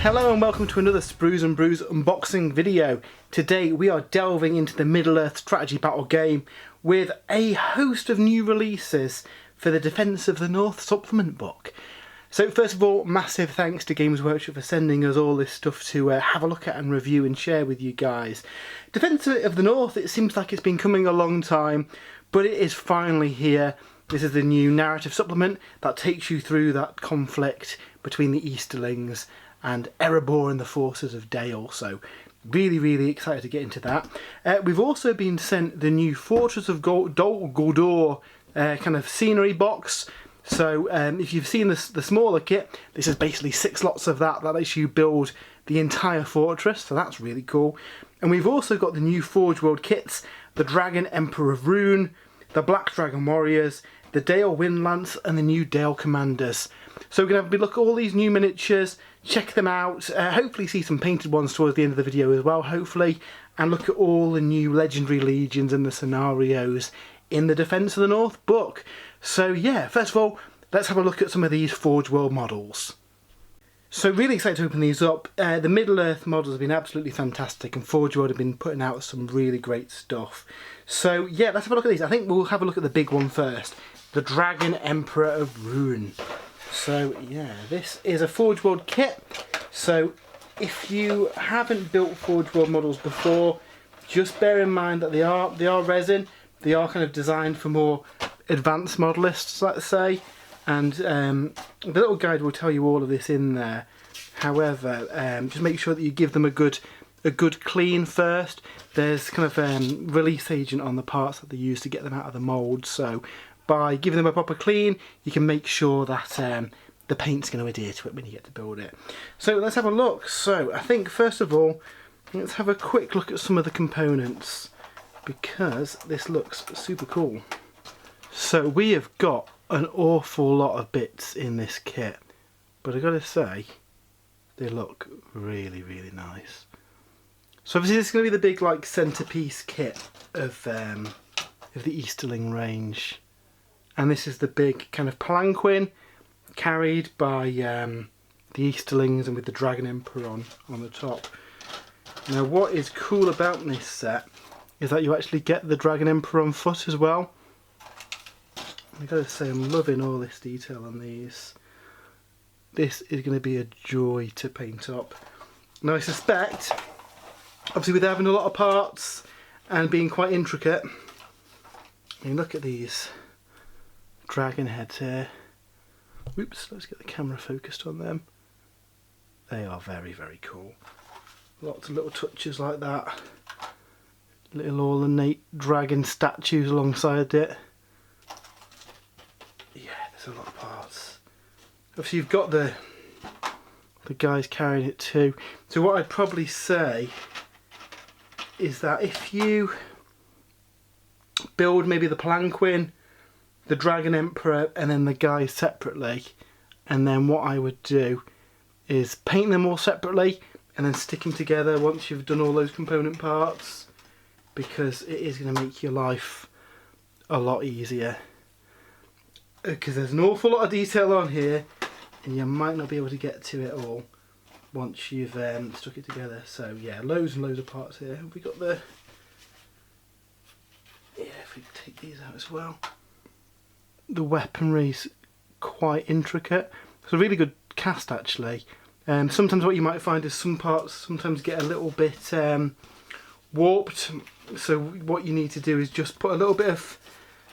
Hello and welcome to another Sprues and Brews unboxing video. Today we are delving into the Middle-earth strategy battle game with a host of new releases for the Defence of the North supplement book. So first of all, massive thanks to Games Workshop for sending us all this stuff to have a look at and review and share with you guys. Defence of the North, it seems like it's been coming a long time, but it is finally here. This is the new narrative supplement that takes you through that conflict between the Easterlings and Erebor and the forces of Dale, so really excited to get into that. We've also been sent the new Fortress of Dol Guldur kind of scenery box. So if you've seen the smaller kit, this is basically 6 lots of that lets you build the entire fortress, so that's really cool. And we've also got the new Forge World kits, the Dragon Emperor of Rune, the Black Dragon Warriors, the Dale Windlance and the new Dale Commanders. So we're going to have a look at all these new miniatures, check them out, hopefully see some painted ones towards the end of the video as well, hopefully, and look at all the new legendary legions and the scenarios in the Defence of the North book. So yeah, first of all, let's have a look at some of these Forge World models. So really excited to open these up. The Middle-earth models have been absolutely fantastic and Forge World have been putting out some really great stuff. So yeah, let's have a look at these. I think we'll have a look at the big one first. The Dragon Emperor of Rune. So yeah, this is a Forge World kit. So if you haven't built Forge World models before, just bear in mind that they are resin. They are kind of designed for more advanced modelists, let's say. And the little guide will tell you all of this in there. However, just make sure that you give them a good clean first. There's kind of release agent on the parts that they use to get them out of the mould. So by giving them a proper clean, you can make sure that the paint's going to adhere to it when you get to build it. So let's have a look. So I think first of all, let's have a quick look at some of the components because this looks super cool. So we have got an awful lot of bits in this kit, but I gotta say, they look really nice. So obviously this is going to be the big like centerpiece kit of the Easterling range. And this is the big kind of palanquin carried by the Easterlings and with the Dragon Emperor on the top. Now what is cool about this set is that you actually get the Dragon Emperor on foot as well. I gotta say, I'm loving all this detail on these. This is going to be a joy to paint up. Now I suspect, obviously with having a lot of parts and being quite intricate, I mean look at these dragon heads here. Oops, let's get the camera focused on them. They are very cool. Lots of little touches like that. Little ornate dragon statues alongside it. Yeah, there's a lot of parts. Obviously you've got the guys carrying it too. So what I'd probably say is that if you build maybe the palanquin, the Dragon Emperor and then the guys separately, and then what I would do is paint them all separately and then stick them together once you've done all those component parts, because it is going to make your life a lot easier, because there's an awful lot of detail on here and you might not be able to get to it all once you've stuck it together. So yeah, loads and loads of parts here. Have we got the, yeah, if we take these out as well, the weaponry's quite intricate. It's a really good cast actually. Sometimes what you might find is some parts sometimes get a little bit warped, so what you need to do is just put a little bit of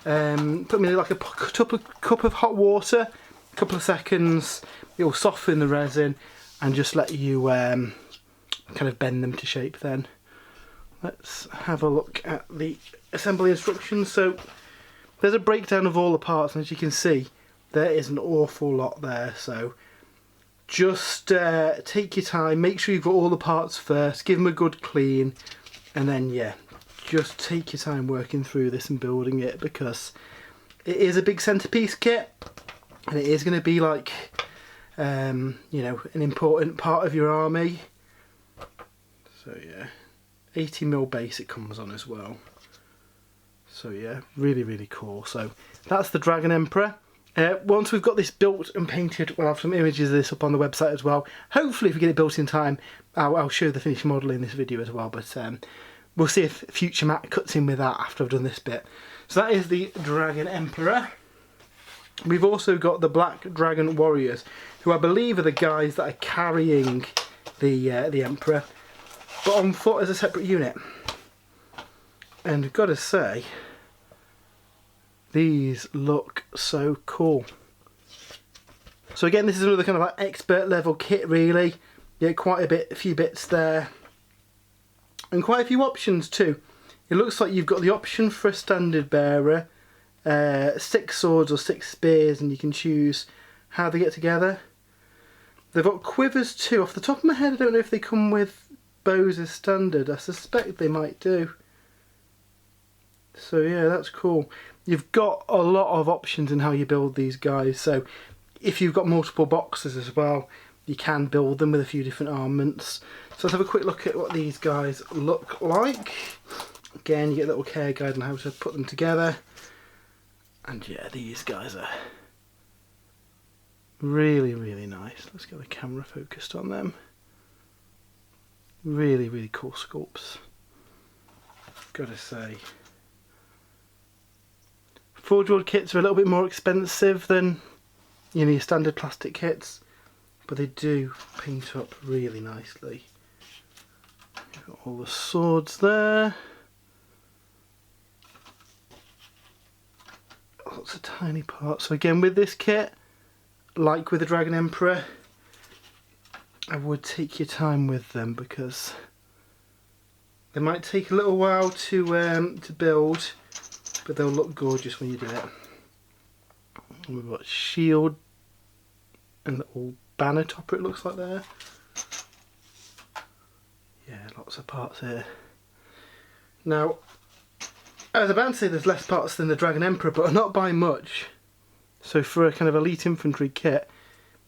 put them in like a cup of hot water, a couple of seconds, it will soften the resin and just let you kind of bend them to shape then. Let's have a look at the assembly instructions. So there's a breakdown of all the parts, and as you can see there is an awful lot there, so just take your time, make sure you've got all the parts first, give them a good clean, and then yeah, just take your time working through this and building it, because it is a big centerpiece kit and it is going to be like you know, an important part of your army. So yeah, 80mm base it comes on as well. So yeah, really cool. So that's the Dragon Emperor. Once we've got this built and painted, we'll have some images of this up on the website as well. Hopefully if we get it built in time, I'll show the finished model in this video as well, but we'll see if future Matt cuts in with that after I've done this bit. So that is the Dragon Emperor. We've also got the Black Dragon Warriors, who I believe are the guys that are carrying the Emperor, but on foot as a separate unit. And I've got to say, these look so cool. So again, this is another kind of like expert level kit really. Yeah, quite a few bits there. And quite a few options too. It looks like you've got the option for a standard bearer, 6 swords or 6 spears, and you can choose how they get together. They've got quivers too. Off the top of my head, I don't know if they come with bows as standard. I suspect they might do. So yeah, that's cool. You've got a lot of options in how you build these guys. So if you've got multiple boxes as well, you can build them with a few different armaments. So let's have a quick look at what these guys look like. Again, you get a little care guide on how to put them together. And yeah, these guys are really, really nice. Let's get the camera focused on them. Really, really cool sculpts. Gotta say. Forge World kits are a little bit more expensive than, you know, your standard plastic kits, but they do paint up really nicely. You've got all the swords there. Lots of tiny parts. So again, with this kit, like with the Dragon Emperor, I would take your time with them because they might take a little while to build, but they'll look gorgeous when you do it. And we've got shield and little banner topper, it looks like there. Yeah, lots of parts here. Now, I was about to say there's less parts than the Dragon Emperor, but not by much. So for a kind of elite infantry kit,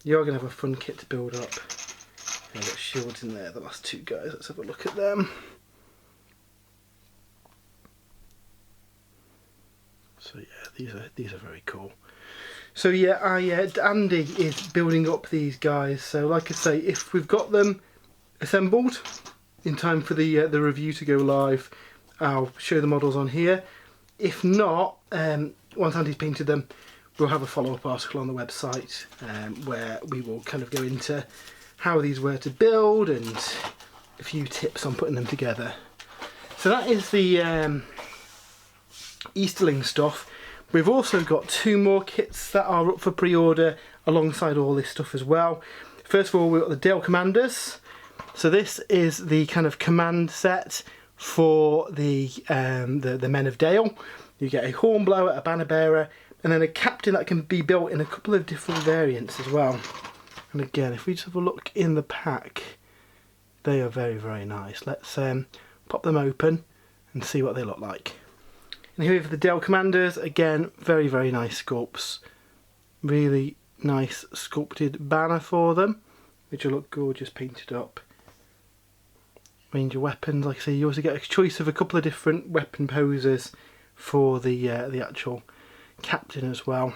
you're going to have a fun kit to build up. I've got shields in there, the last 2 guys. Let's have a look at them. So yeah, these are very cool. So yeah, Andy is building up these guys. So like I say, if we've got them assembled in time for the review to go live, I'll show the models on here. If not, once Andy's painted them, we'll have a follow-up article on the website where we will kind of go into how these were to build and a few tips on putting them together. So that is the Easterling stuff. We've also got 2 more kits that are up for pre-order alongside all this stuff as well. First of all, we've got the Dale Commanders. So this is the kind of command set for the men of Dale. You get a hornblower, a banner bearer, and then a captain that can be built in a couple of different variants as well. And again, if we just have a look in the pack, they are very, very nice. Let's pop them open and see what they look like. And here we have the Dale Commanders. Again, very, very nice sculpts. Really nice sculpted banner for them, which will look gorgeous painted up. Range of weapons, like I say, you also get a choice of a couple of different weapon poses for the actual captain as well.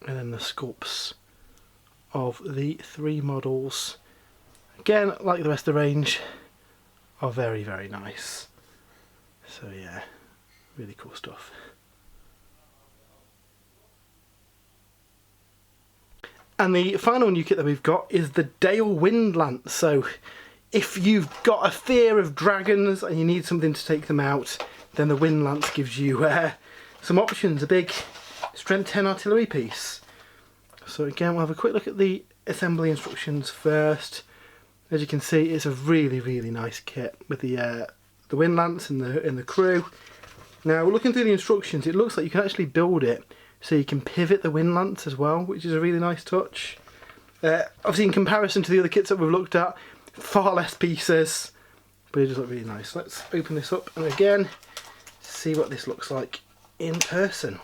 And then the sculpts of the 3 models, again, like the rest of the range, are very, very nice. So yeah, really cool stuff. And the final new kit that we've got is the Dale Windlance. So if you've got a fear of dragons and you need something to take them out, then the Windlance gives you some options. A big strength 10 artillery piece. So again, we'll have a quick look at the assembly instructions first. As you can see, it's a really, really nice kit with the Windlance and the crew. Now, looking through the instructions, it looks like you can actually build it so you can pivot the Windlance as well, which is a really nice touch. Obviously, in comparison to the other kits that we've looked at, far less pieces, but it does look really nice. Let's open this up and again see what this looks like in person.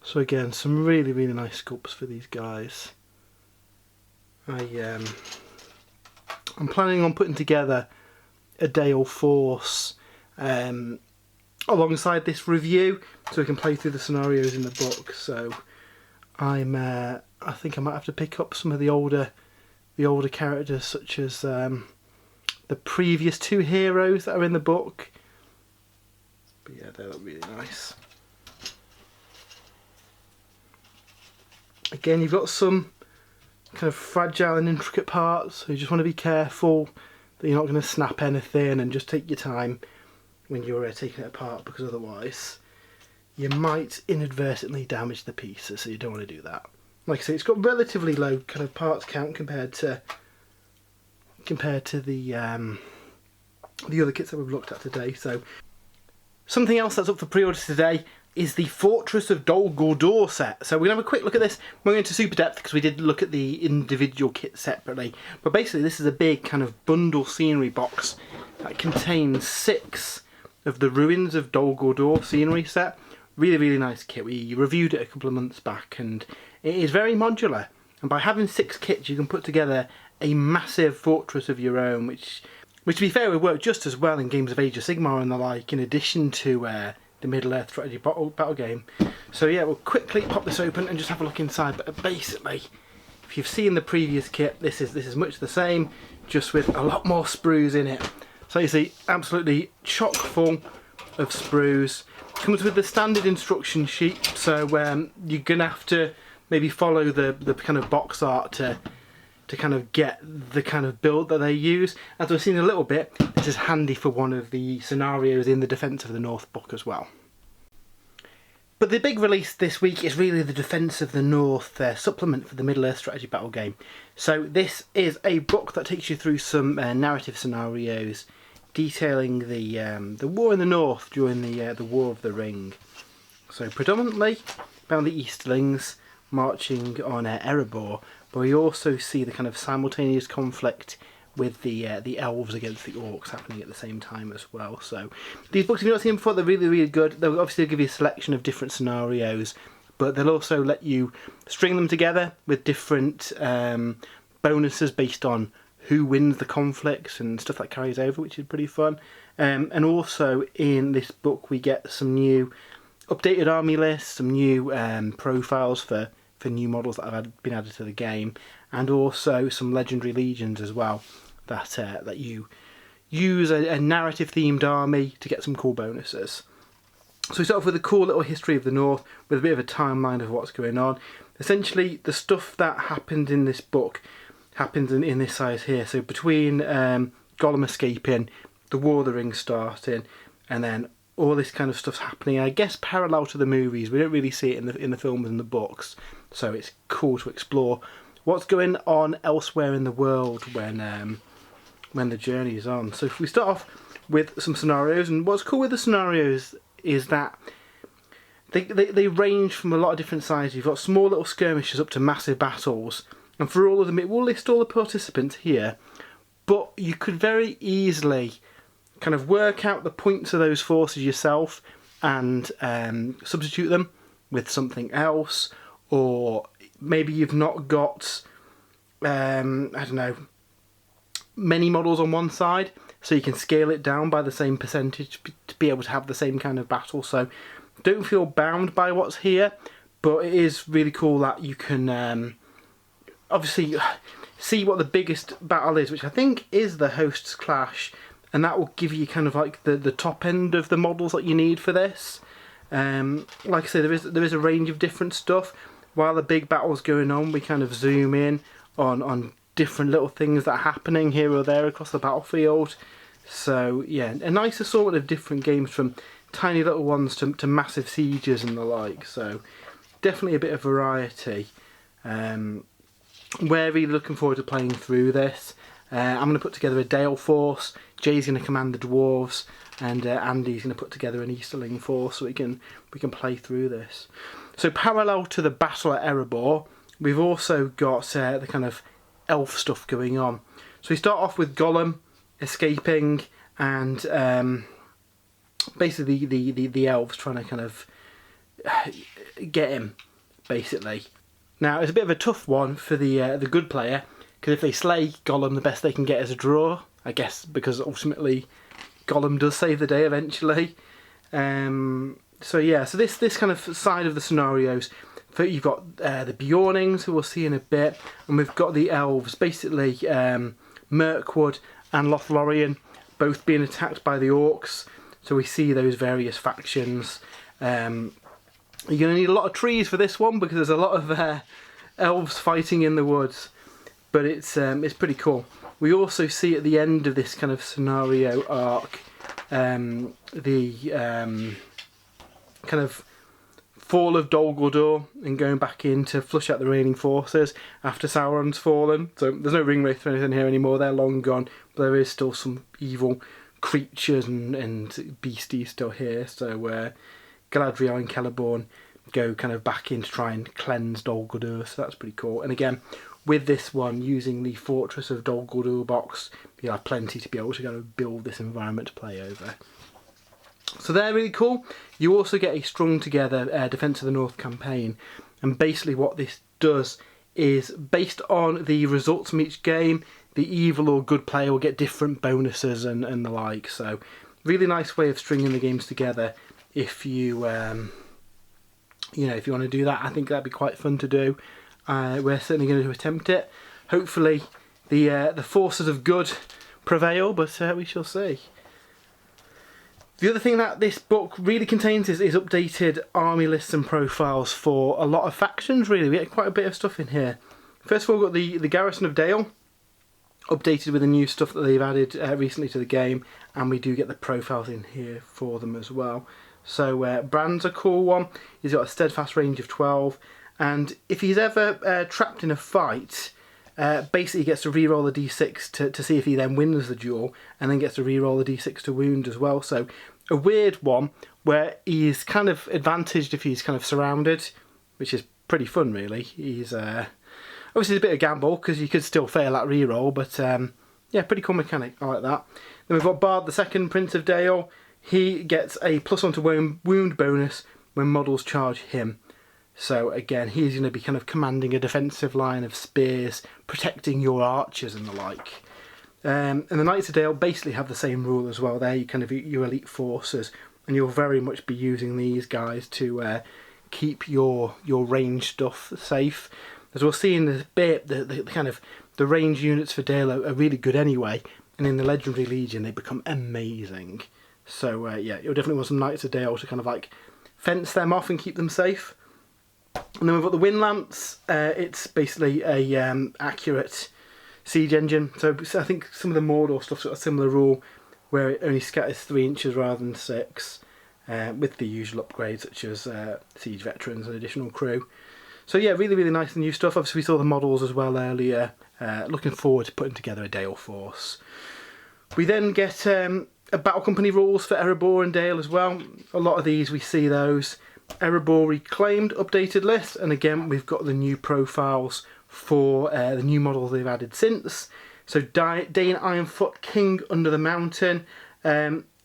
So again, some really, really nice sculpts for these guys. I'm planning on putting together a Dale force alongside this review so we can play through the scenarios in the book. So I think I might have to pick up some of the older characters, such as the previous 2 heroes that are in the book. But yeah, they look really nice. Again, you've got some kind of fragile and intricate parts, so you just want to be careful that you're not going to snap anything, and just take your time when you're taking it apart, because otherwise you might inadvertently damage the pieces, so you don't want to do that. Like I say, it's got relatively low kind of parts count compared to the other kits that we've looked at today. So something else that's up for pre-order today is the Fortress of Dol Guldur set. So we're going to have a quick look at this. We're going to super depth because we did look at the individual kits separately. But basically this is a big kind of bundle scenery box that contains 6 of the Ruins of Dol Guldur scenery set. Really, really nice kit. We reviewed it a couple of months back, and it is very modular. And by having 6 kits, you can put together a massive fortress of your own, which to be fair, would work just as well in games of Age of Sigmar and the like, in addition to the Middle-earth strategy battle game. So yeah, we'll quickly pop this open and just have a look inside. But basically, if you've seen the previous kit, this is much the same, just with a lot more sprues in it. So you see, absolutely chock full of sprues. Comes with the standard instruction sheet, so you're gonna have to maybe follow the kind of box art to kind of get the kind of build that they use. As we've seen a little bit, this is handy for one of the scenarios in the Defence of the North book as well. But the big release this week is really the Defence of the North supplement for the Middle-earth strategy battle game. So this is a book that takes you through some narrative scenarios detailing the war in the North during the War of the Ring. So predominantly about the Easterlings marching on Erebor, but we also see the kind of simultaneous conflict with the elves against the orcs happening at the same time as well. So these books, if you've not seen them before, they're really, really good. They'll obviously give you a selection of different scenarios, but they'll also let you string them together with different bonuses based on who wins the conflicts and stuff that carries over, which is pretty fun. And also in this book we get some new updated army lists, some new profiles for new models that have been added to the game, and also some legendary legions as well that you use a narrative themed army to get some cool bonuses. So we start off with a cool little history of the North with a bit of a timeline of what's going on. Essentially the stuff that happened in this book happens in this size here. So between Gollum escaping, the War of the Ring starting, and then all this kind of stuff's happening, I guess parallel to the movies. We don't really see it in the films and the books, so it's cool to explore what's going on elsewhere in the world when the journey is on. So if we start off with some scenarios, and what's cool with the scenarios is that they range from a lot of different sizes. You've got small little skirmishes up to massive battles, and for all of them it will list all the participants here, but you could very easily kind of work out the points of those forces yourself and substitute them with something else, or maybe you've not got I don't know, many models on one side, so you can scale it down by the same percentage to be able to have the same kind of battle. So don't feel bound by what's here, but it is really cool that you can obviously see what the biggest battle is, which I think is the Hosts Clash, and that will give you kind of like the top end of the models that you need for this. Like I say, there is a range of different stuff. While the big battle's going on, we kind of zoom in on different little things that are happening here or there across the battlefield. So yeah, a nice assortment of different games, from tiny little ones to massive sieges and the like. So definitely a bit of variety. We're really looking forward to playing through this. I'm going to put together a Dale force, Jay's going to command the dwarves, and Andy's going to put together an Easterling force, so we can play through this. So parallel to the battle at Erebor, we've also got the kind of elf stuff going on. So we start off with Gollum escaping, and basically the elves trying to kind of get him, basically. Now it's a bit of a tough one for the good player, because if they slay Gollum, the best they can get is a draw, I guess, because ultimately Gollum does save the day eventually. So yeah, so this kind of side of the scenarios You've got the Bjornings, who we'll see in a bit, and we've got the elves, basically Mirkwood and Lotharien, both being attacked by the orcs. So we see those various factions. You're going to need a lot of trees for this one because there's a lot of elves fighting in the woods, but it's pretty cool. We also see at the end of this kind of scenario arc the kind of fall of Dol Guldur and going back in to flush out the remaining forces after Sauron's fallen. So there's no ring wraith or anything here anymore, they're long gone, but there is still some evil creatures and beasties still here. So Galadriel and Celeborn go kind of back in to try and cleanse Dol Guldur, so that's pretty cool. And again, with this one, using the Fortress of Dol Guldur box, you'll have plenty to be able to go and build this environment to play over. So they're really cool. You also get a strung together Defence of the North campaign, and basically what this does is, based on the results from each game, the evil or good player will get different bonuses and the like. So really nice way of stringing the games together if you if you want to do that. I think that'd be quite fun to do. We're certainly going to attempt it. Hopefully the forces of good prevail, but we shall see. The other thing that this book really contains is updated army lists and profiles for a lot of factions, really. We get quite a bit of stuff in here. First of all, we've got the Garrison of Dale, updated with the new stuff that they've added recently to the game, and we do get the profiles in here for them as well. So Brand's a cool one. He's got a steadfast range of 12, and if he's ever trapped in a fight, basically he gets to re-roll a d6 to see if he then wins the duel, and then gets to re-roll a d6 to wound as well. So a weird one where he's kind of advantaged if he's kind of surrounded, which is pretty fun, really. He's obviously a bit of a gamble because you could still fail that re-roll, but yeah, pretty cool mechanic. I like that. Then we've got Bard the Second, Prince of Dale. He gets a +1 to wound bonus when models charge him. So again, he's going to be kind of commanding a defensive line of spears, protecting your archers and the like. And the Knights of Dale basically have the same rule as well. They're kind of your elite forces, and you'll very much be using these guys to keep your range stuff safe. As we'll see in this bit, the kind of the range units for Dale are really good anyway, and in the Legendary Legion they become amazing. So yeah, you'll definitely want some Knights of Dale to kind of like fence them off and keep them safe. And then we've got the Windlance. It's basically a accurate siege engine. So I think some of the Mordor stuff's got a similar rule where it only scatters 3 inches rather than 6, with the usual upgrades such as siege veterans and additional crew. So yeah, really, really nice new stuff. Obviously we saw the models as well earlier. Looking forward to putting together a Dale force. We then get a Battle Company rules for Erebor and Dale as well. A lot of these we see those. Erebor Reclaimed updated list, and again we've got the new profiles for the new models they've added since. So Dane Ironfoot, King Under the Mountain,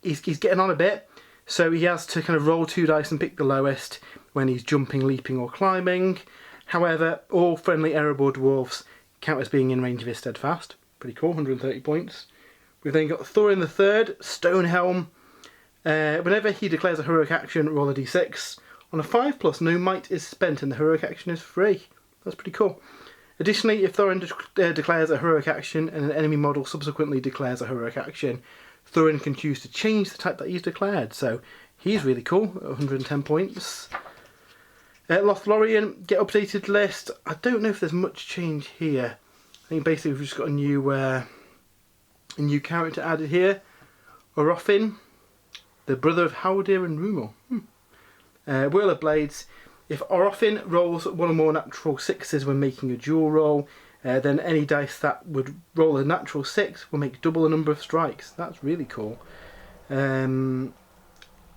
he's getting on a bit, so he has to kind of roll 2 dice and pick the lowest when he's jumping, leaping or climbing. However, all friendly Erebor dwarves count as being in range of his steadfast. Pretty cool, 130 points. We've then got Thorin III, Stonehelm. Whenever he declares a heroic action, roll a d6. On a 5+, no might is spent and the heroic action is free. That's pretty cool. Additionally, if Thorin declares a heroic action and an enemy model subsequently declares a heroic action, Thorin can choose to change the type that he's declared. So he's really cool, 110 points. Lotharien, get updated list. I don't know if there's much change here. I think basically we've just got a new character added here. Orofin, the brother of Haldir and Rumor. Whirl of Blades. If Orofin rolls 1 or more natural 6s when making a dual roll, then any dice that would roll a natural 6 will make double the number of strikes. That's really cool. Note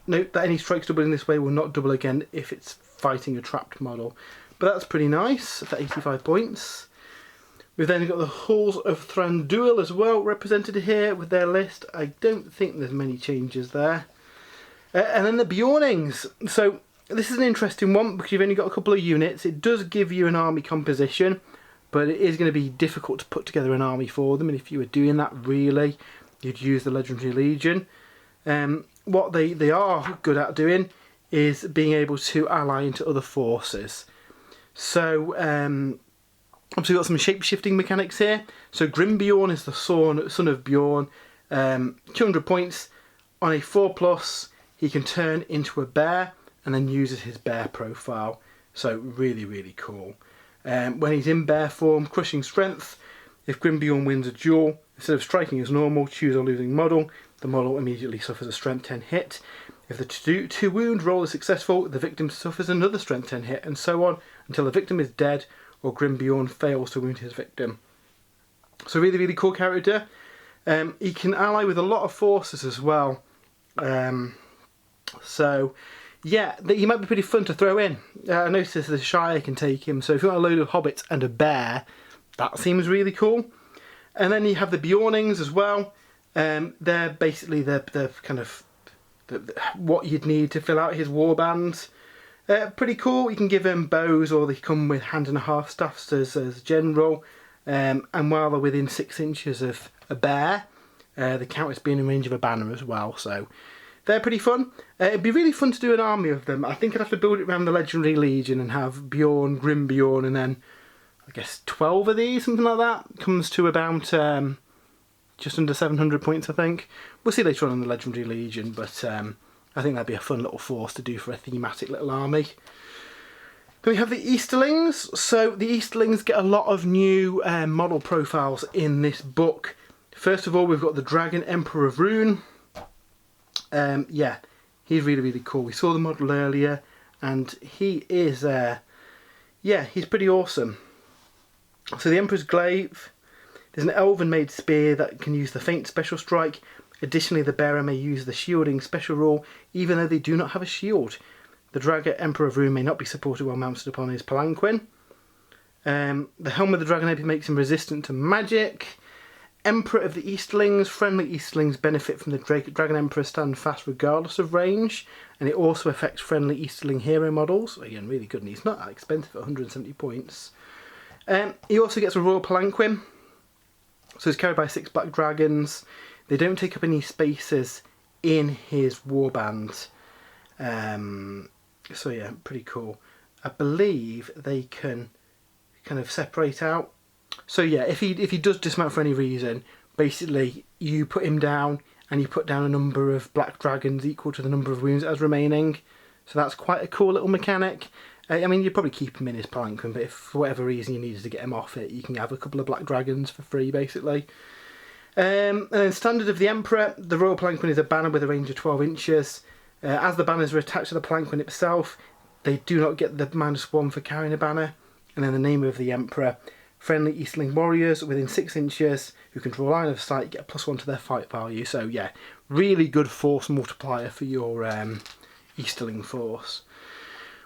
that any strikes doubled in this way will not double again if it's fighting a trapped model. But that's pretty nice for 85 points. We've then got the Halls of Thranduil as well represented here with their list. I don't think there's many changes there. And then the Bjornings. So this is an interesting one because you've only got a couple of units. It does give you an army composition, but it is going to be difficult to put together an army for them. And if you were doing that, really, you'd use the Legendary Legion. What they are good at doing is being able to ally into other forces. So obviously we've got some shape-shifting mechanics here. So Bjorn is the son of Bjorn. 200 points. On a 4+, he can turn into a bear and then uses his bear profile. So really, really cool. When he's in bear form, crushing strength. If Bjorn wins a duel, instead of striking as normal, choose a losing model. The model immediately suffers a strength 10 hit. If the two wound roll is successful, the victim suffers another strength 10 hit, and so on until the victim is dead or Bjorn fails to wound his victim. So really, really cool character. He can ally with a lot of forces as well. So yeah, he might be pretty fun to throw in. I noticed the Shire can take him, so if you want a load of hobbits and a bear, that seems really cool. And then you have the Bjornings as well. They're basically the kind of what you'd need to fill out his warbands. Pretty cool. You can give them bows, or they come with hand and a half staffs as general. And while they're within 6 inches of a bear, they count as being in range of a banner as well. So they're pretty fun. It'd be really fun to do an army of them. I think I'd have to build it around the Legendary Legion and have Bjorn, Bjorn, and then I guess 12 of these, something like that. Comes to about just under 700 points, I think. We'll see later on in the Legendary Legion, but I think that'd be a fun little force to do for a thematic little army. Then we have the Easterlings. So the Easterlings get a lot of new model profiles in this book. First of all, we've got the Dragon Emperor of Rune. Yeah, he's really, really cool. We saw the model earlier, and he is, yeah, he's pretty awesome. So the Emperor's Glaive. There's an elven-made spear that can use the Feint special strike. Additionally, the bearer may use the shielding special rule, even though they do not have a shield. The Dragon Emperor of Rune may not be supported while mounted upon his palanquin. The Helm of the Dragon Emperor makes him resistant to magic. Emperor of the Easterlings. Friendly Easterlings benefit from the Dragon Emperor stand fast regardless of range, and it also affects friendly Easterling hero models. Again, really good, and he's not that expensive at 170 points. He also gets a Royal Palanquin. So he's carried by 6 black dragons. They don't take up any spaces in his warband. So yeah, pretty cool. I believe they can kind of separate out. So yeah, if he does dismount for any reason, basically you put him down and you put down a number of black dragons equal to the number of wounds as remaining. So that's quite a cool little mechanic. I mean, you'd probably keep him in his palanquin, but if for whatever reason you needed to get him off it, you can have a couple of black dragons for free, basically. And then standard of the Emperor, the Royal Palanquin is a banner with a range of 12 inches. As the banners are attached to the palanquin itself, they do not get the -1 for carrying a banner. And then the name of the Emperor. Friendly Easterling warriors within 6 inches who control line of sight get a +1 to their fight value. So yeah, really good force multiplier for your Easterling force.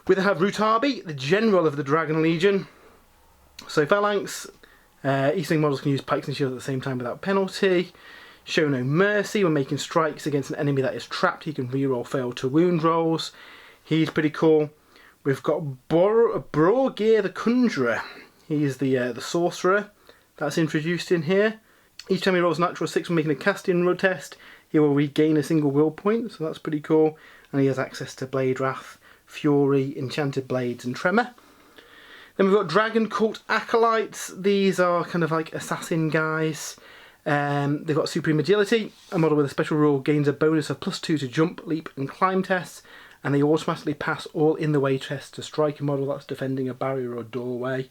We then have Rutabi, the general of the Dragon Legion. So phalanx, Easterling models can use pikes and shields at the same time without penalty. Show no mercy when making strikes against an enemy that is trapped. He can reroll fail to wound rolls. He's pretty cool. We've got Borgir the Conjurer. He's the sorcerer that's introduced in here. Each time he rolls natural 6 when making a casting roll test, he will regain a single will point, so that's pretty cool. And he has access to Blade Wrath, Fury, Enchanted Blades and Tremor. Then we've got Dragon Cult Acolytes. These are kind of like assassin guys. They've got Supreme Agility. A model with a special rule gains a bonus of +2 to jump, leap and climb tests, and they automatically pass all in the way tests to strike a model that's defending a barrier or doorway.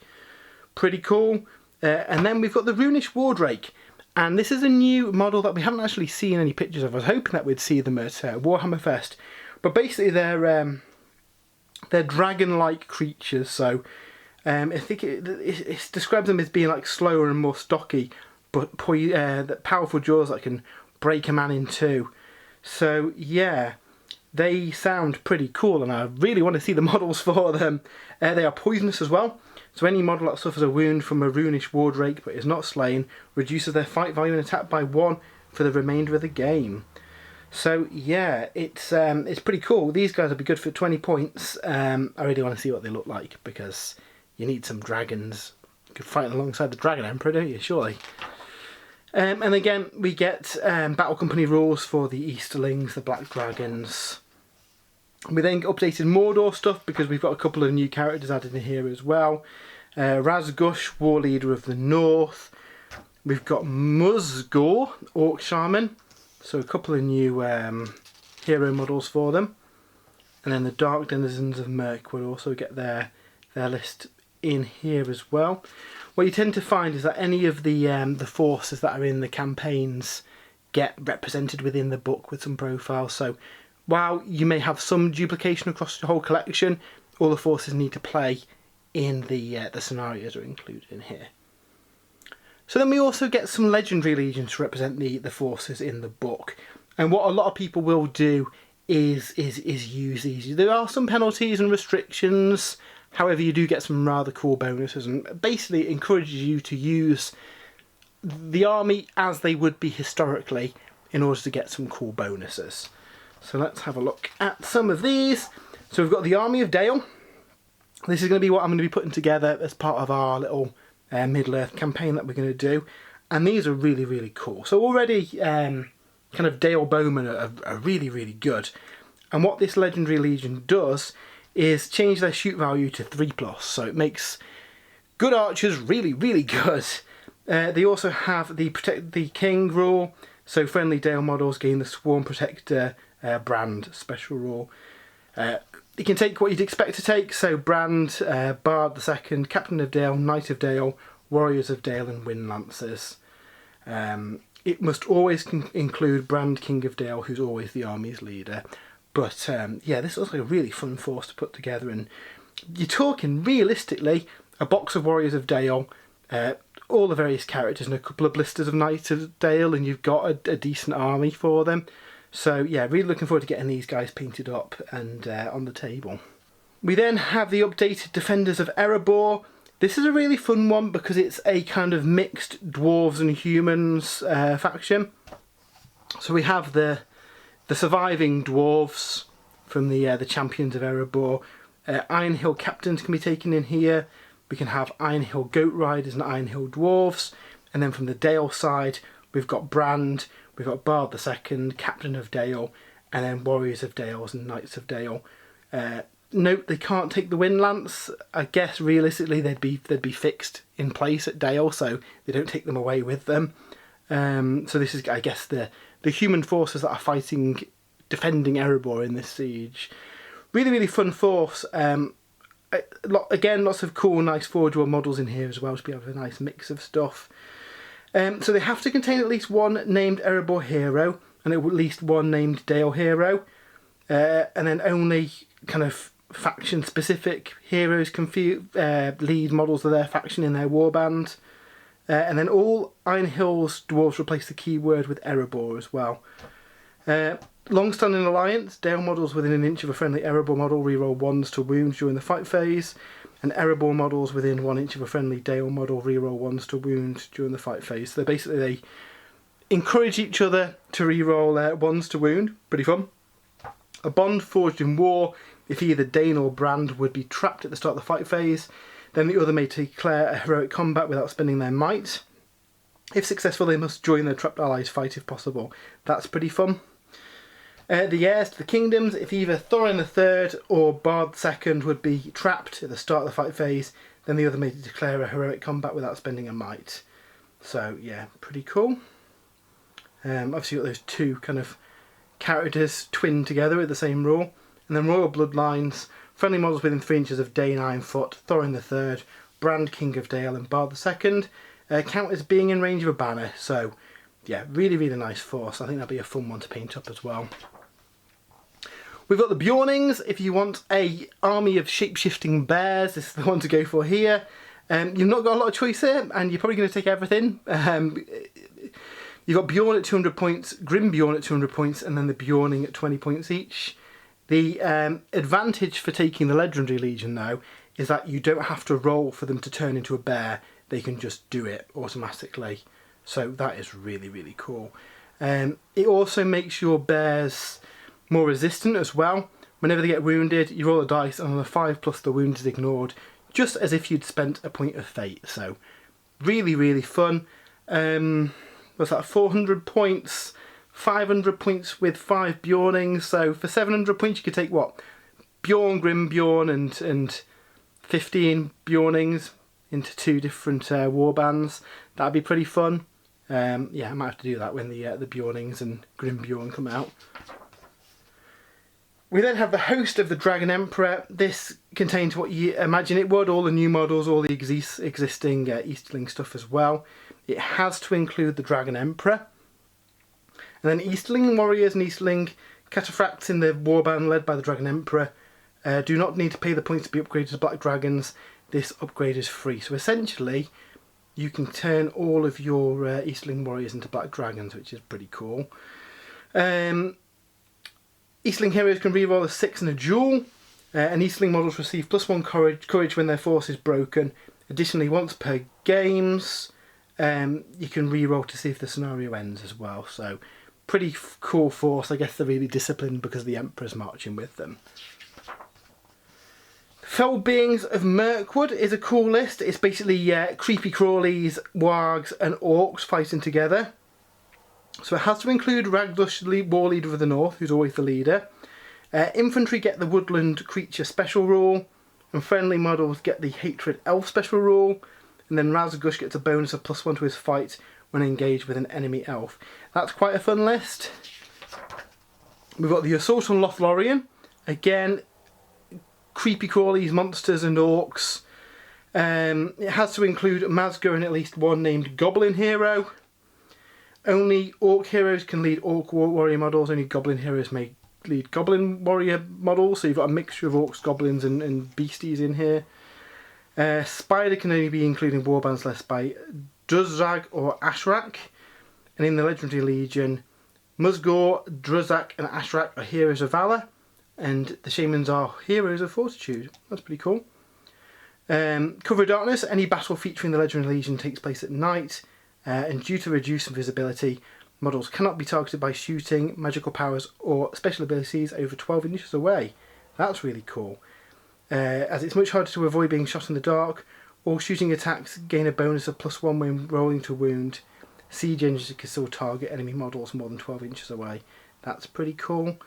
Pretty cool. And then we've got the Runish Wardrake. And this is a new model that we haven't actually seen any pictures of. I was hoping that we'd see them at Warhammer Fest. But basically they're dragon-like creatures, so I think it describes them as being like slower and more stocky, but powerful jaws that can break a man in two. So yeah, they sound pretty cool, and I really want to see the models for them. They are poisonous as well, so any model that suffers a wound from a Runish Wardrake but is not slain reduces their fight value and attack by 1 for the remainder of the game. So yeah, it's pretty cool. These guys will be good for 20 points. I really want to see what they look like, because you need some dragons. You could fight alongside the Dragon Emperor, don't you? Surely. And again, we get Battle Company rules for the Easterlings, the Black Dragons. We then updated Mordor stuff because we've got a couple of new characters added in here as well. Razgush, War Leader of the North. We've got Musgor, Orc Shaman. So a couple of new hero models for them. And then the Dark Denizens of Merc will also get their list in here as well. What you tend to find is that any of the forces that are in the campaigns get represented within the book with some profiles. So while you may have some duplication across the whole collection, all the forces need to play in the scenarios are included in here. So then we also get some legendary legions to represent the forces in the book. And what a lot of people will do is use these. There are some penalties and restrictions, however you do get some rather cool bonuses, and basically encourages you to use the army as they would be historically in order to get some cool bonuses. So let's have a look at some of these. So we've got the Army of Dale. This is going to be what I'm going to be putting together as part of our little Middle-earth campaign that we're going to do. And these are really, really cool. So already kind of Dale bowmen are really, really good. And what this Legendary Legion does is change their shoot value to 3+. So it makes good archers really, really good. They also have the Protect the King rule. So friendly Dale models gain the Swarm Protector brand special rule. You can take what you'd expect to take, so Brand, Bard II, Captain of Dale, Knight of Dale, Warriors of Dale and Windlancers. It must always include Brand, King of Dale, who's always the army's leader. But yeah, this looks like a really fun force to put together, and you're talking realistically a box of Warriors of Dale, all the various characters and a couple of blisters of Knights of Dale, and you've got a decent army for them. So yeah, really looking forward to getting these guys painted up and on the table. We then have the updated Defenders of Erebor. This is a really fun one because it's a kind of mixed dwarves and humans faction. So we have the surviving dwarves from the Champions of Erebor. Iron Hill Captains can be taken in here. We can have Iron Hill Goat Riders and Iron Hill Dwarves. And then from the Dale side, we've got Brand, we've got Bard II, Captain of Dale, and then Warriors of Dale and Knights of Dale. Note they can't take the Windlance. I guess realistically they'd be fixed in place at Dale, so they don't take them away with them. So this is, I guess, the human forces that are defending Erebor in this siege. Really, really fun force. Again, lots of cool, nice Forge World models in here as well, to be able to have a nice mix of stuff. So they have to contain at least one named Erebor hero, and at least one named Dale hero. And then only kind of faction-specific heroes can lead models of their faction in their warband. And then all Iron Hills dwarves replace the keyword with Erebor as well. Long-standing alliance, Dale models within an inch of a friendly Erebor model reroll 1s to wounds during the fight phase, and Erebor models within 1 inch of a friendly Dale model reroll 1s to wounds during the fight phase. So they encourage each other to reroll 1s to wound. Pretty fun. A bond forged in war. If either Dane or Brand would be trapped at the start of the fight phase, then the other may declare a heroic combat without spending their might. If successful, they must join their trapped allies' fight if possible. That's pretty fun. The heirs to the kingdoms, if either Thorin III or Bard II would be trapped at the start of the fight phase, then the other may declare a heroic combat without spending a might. So yeah, pretty cool. Obviously you've got those two kind of characters twinned together with the same rule. And then royal bloodlines, friendly models within 3 inches of Dane Ironfoot, Thorin III, Brand King of Dale and Bard II count as being in range of a banner. So yeah, really, really nice force. I think that'd be a fun one to paint up as well. We've got the Bjornings. If you want a army of shape-shifting bears, this is the one to go for here. You've not got a lot of choice here, and you're probably going to take everything. You've got Bjorn at 200 points, Grim Bjorn at 200 points, and then the Bjorning at 20 points each. The advantage for taking the Legendary Legion, though, is that you don't have to roll for them to turn into a bear. They can just do it automatically. So that is really, really cool. It also makes your bears more resistant as well. Whenever they get wounded, you roll a dice, and on a 5+, the wound is ignored, just as if you'd spent a point of fate. So really, really fun. What's that, 400 points 500 points with 5 Bjornings. So for 700 points, you could take what? Bjorn, Bjorn, and 15 Bjornings into 2 different warbands. That'd be pretty fun. Yeah, I might have to do that when the Bjornings and Bjorn come out. We then have the host of the Dragon Emperor. This contains what you imagine it would, all the new models, all the existing Easterling stuff as well. It has to include the Dragon Emperor. And then Easterling warriors and Easterling cataphracts in the warband led by the Dragon Emperor do not need to pay the points to be upgraded to Black Dragons. This upgrade is free. So essentially, you can turn all of your Easterling warriors into Black Dragons, which is pretty cool. Easterling heroes can reroll a 6 in a duel, and Easterling models receive +1 courage when their force is broken. Additionally, once per games, you can reroll to see if the scenario ends as well. So, pretty cool force. I guess they're really disciplined because the Emperor's marching with them. Fell Beings of Mirkwood is a cool list. It's basically creepy crawlies, wargs, and orcs fighting together. So it has to include Ragdush, war leader of the north, who's always the leader. Infantry get the woodland creature special rule, and friendly models get the hatred elf special rule. And then Razgush gets a bonus of +1 to his fight when engaged with an enemy elf. That's quite a fun list. We've got the assault on Lotharien. Again, creepy crawlies, monsters, and orcs. It has to include Mazgo and at least 1 named goblin hero. Only orc heroes can lead orc warrior models, only goblin heroes may lead goblin warrior models, so you've got a mixture of orcs, goblins and beasties in here. Spider can only be included in warbands led by Druzag or Ashrak, and in the Legendary Legion, Musgor, Druzak and Ashrak are heroes of valour, and the Shamans are heroes of fortitude. That's pretty cool. Cover of Darkness, any battle featuring the Legendary Legion takes place at night. And due to reduced invisibility, models cannot be targeted by shooting, magical powers or special abilities over 12 inches away. That's really cool. As it's much harder to avoid being shot in the dark, all shooting attacks gain a bonus of +1 when rolling to wound. Siege engines can still target enemy models more than 12 inches away. That's pretty cool.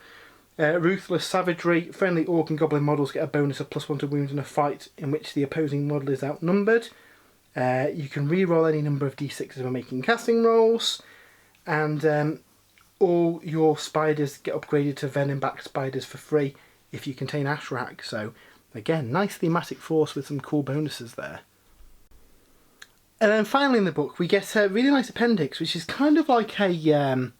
Ruthless Savagery, friendly orc and goblin models get a bonus of +1 to wound in a fight in which the opposing model is outnumbered. You can re-roll any number of d6s when making casting rolls, and all your spiders get upgraded to venom-backed spiders for free if you contain Ashrak. So again, nice thematic force with some cool bonuses there. And then finally in the book we get a really nice appendix, which is kind of like a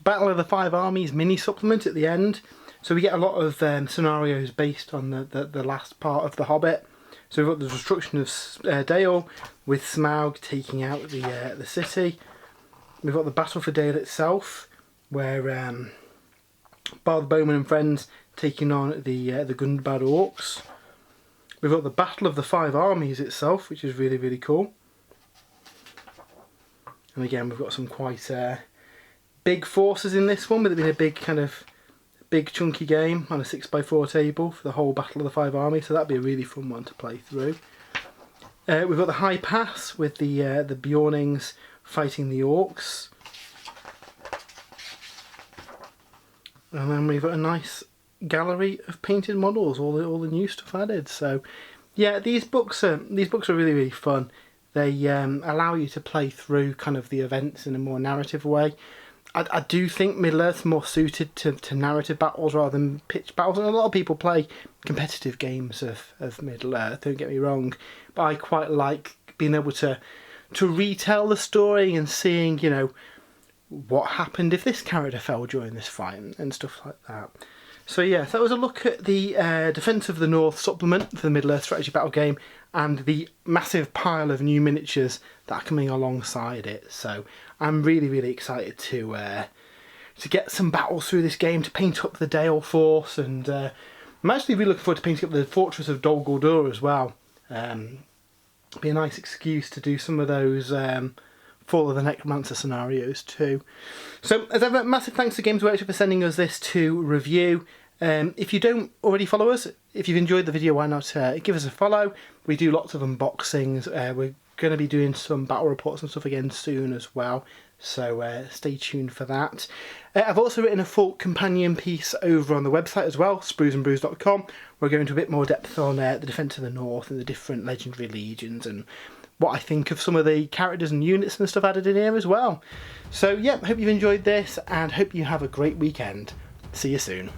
Battle of the 5 Armies mini supplement at the end. So we get a lot of scenarios based on the last part of The Hobbit. So we've got the destruction of Dale, with Smaug taking out the city. We've got the battle for Dale itself, where Bard the Bowman and friends taking on the Gundabad orcs. We've got the Battle of the 5 Armies itself, which is really, really cool. And again, we've got some quite big forces in this one, with it being a big chunky game on a 6x4 table for the whole Battle of the 5 Armies, so that'd be a really fun one to play through. We've got the High Pass with the Bjornings fighting the orcs. And then we've got a nice gallery of painted models, all the new stuff added. So yeah, these books are really, really fun. They allow you to play through kind of the events in a more narrative way. I do think Middle-earth's more suited to narrative battles rather than pitch battles, and a lot of people play competitive games of Middle-earth, don't get me wrong, but I quite like being able to retell the story and seeing, you know, what happened if this character fell during this fight and stuff like that. So yeah, that was a look at the Defence of the North supplement for the Middle-earth strategy battle game and the massive pile of new miniatures that are coming alongside it. So I'm really, really excited to get some battles through this game, to paint up the Dale force, and I'm actually really looking forward to painting up the Fortress of Dol Guldur as well. Be a nice excuse to do some of those Fall of the Necromancer scenarios too. So as ever, massive thanks to Games Workshop for sending us this to review. If you don't already follow us, if you've enjoyed the video, why not give us a follow. We do lots of unboxings. We're going to be doing some battle reports and stuff again soon as well, so stay tuned for that. I've also written a full companion piece over on the website as well, spruesandbrews.com. We're going into a bit more depth on the Defence of the North and the different legendary legions and what I think of some of the characters and units and stuff added in here as well. So yeah, hope you've enjoyed this and hope you have a great weekend. See you soon.